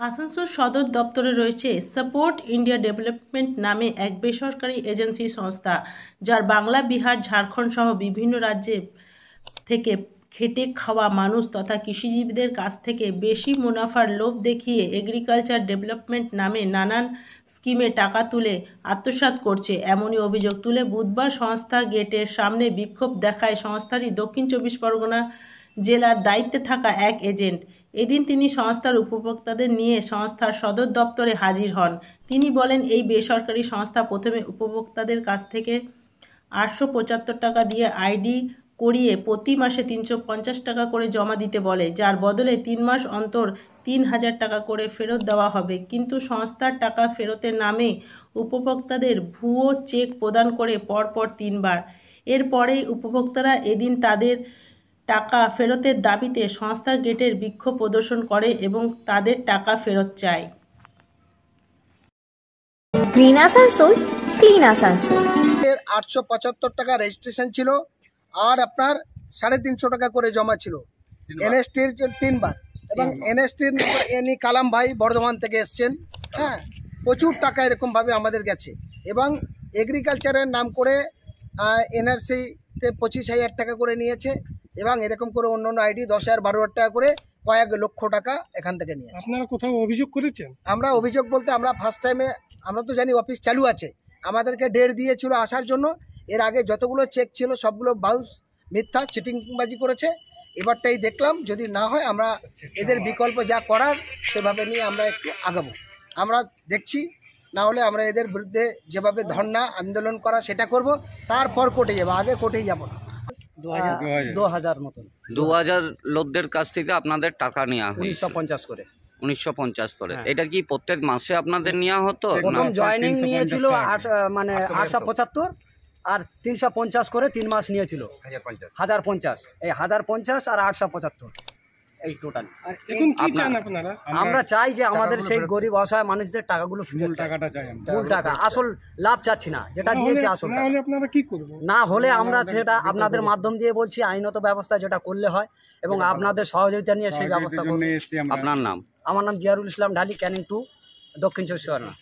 আসানসোল সদর দপ্তরে রয়েছে সাপোর্ট ইন্ডিয়া ডেভেলপমেন্ট নামে এক বেসরকারি এজেন্সি সংস্থা, যার বাংলা, বিহার, ঝাড়খণ্ড সহ বিভিন্ন রাজ্যে থেকে খেটে খাওয়া মানুষ তথা কৃষিজীবীদের কাছ থেকে বেশি মুনাফার লোভ দেখিয়ে এগ্রিকালচার ডেভেলপমেন্ট নামে নানান স্কিমে টাকা তুলে আত্মসাৎ করছে। এমনই অভিযোগ তুলে বুধবার সংস্থা গেটের সামনে বিক্ষোভ দেখায় সংস্থারই দক্ষিণ 24 পরগনা জেলার দায়িত্বে থাকা এক এজেন্ট। এদিন তিনি সংস্থার উপভোক্তাদের নিয়ে সংস্থার সদর দপ্তরে হাজির হন। তিনি বলেন, এই বেসরকারি সংস্থা প্রথমে উপভোক্তাদের কাছ থেকে 875 টাকা দিয়ে আইডি করিয়ে প্রতি মাসে 350 টাকা করে জমা দিতে বলে, যার বদলে 3 মাস অন্তর 3000 টাকা করে ফেরত দেওয়া হবে। কিন্তু সংস্থার টাকা ফেরতের নামে উপভোক্তাদের ভুয়ো চেক প্রদান করে পরপর 3 বার। এরপরেই উপভোক্তারা এদিন তাদের টাকা ফেরতের দাবিতে সংস্থার গেটের বিক্ষোভ প্রদর্শন করে এবং তাদের টাকা ফেরত চায়। Green Asansol, clean Asansol. 875 টাকা রেজিস্ট্রেশন ছিল আর আপনার 350 টাকা করে জমা ছিল এনএসটির 3 বার। এবং এনএসটির এনি কালাম ভাই বর্ধমান থেকে এসছেন। হ্যাঁ, প্রচুর টাকা এরকমভাবে আমাদের গেছে। এবং এগ্রিকালচারের নাম করে এনআরসিতে 25,000 টাকা করে নিয়েছে এবং এরকম করে অন্য অন্য আইডি 10,000 12,000 টাকা করে কয়েক লক্ষ টাকা এখান থেকে নিয়েছে। আপনারা কোথাও অভিযোগ করেছেন? আমরা অভিযোগ বলতে আমরা ফার্স্ট টাইমে, আমরা তো জানি অফিস চালু আছে, আমাদেরকে ডেট দিয়েছিল আসার জন্য। এর আগে যতগুলো চেক ছিল সবগুলো বাউন্স, মিথ্যা, চিটিংবাজি করেছে। এবারটাই দেখলাম, যদি না হয় আমরা এদের বিকল্প যা করার সেভাবে নিয়ে আমরা একটু আগাবো। আমরা দেখছি, না হলে আমরা এদের বিরুদ্ধে যেভাবে ধর্ণা আন্দোলন করা সেটা করব, তারপর কোর্টে যাবো, আগে কোর্টেই যাবো না। 2000 মতন 2000 লোকদের কাছ থেকে আপনাদের টাকা নেওয়া হয় 1950 করে। 1950 করে। এটা কি প্রত্যেক মাসে আপনাদের নেওয়া হতো? প্রথম জয়েনিং নিয়েছিল মানে 875 আর 350 করে 3 মাস নিয়েছিল 1050। এই 1050 আর 875 এই টোটাল। এখন কি চান আপনারা? আমরা চাই যে আমাদের সেই গরিব অসহায় মানুষদের টাকাগুলো মূল টাকাটা চাই আমরা। মূল টাকা, আসল লাভ চাচ্ছি না, যেটা দিয়েছে আসল। না হলে আপনারা কি করবেন? না হলে আমরা সেটা আপনাদের মাধ্যম দিয়ে বলছি, আইনত ব্যবস্থা যেটা করলে হয় এবং আপনাদের সহযোগিতা নিয়ে সেই ব্যবস্থা করব। আপনার নাম? আমার নাম জিয়ারুল ইসলাম ঢালি, ক্যানিং 2, দক্ষিণ 24 পরগনা।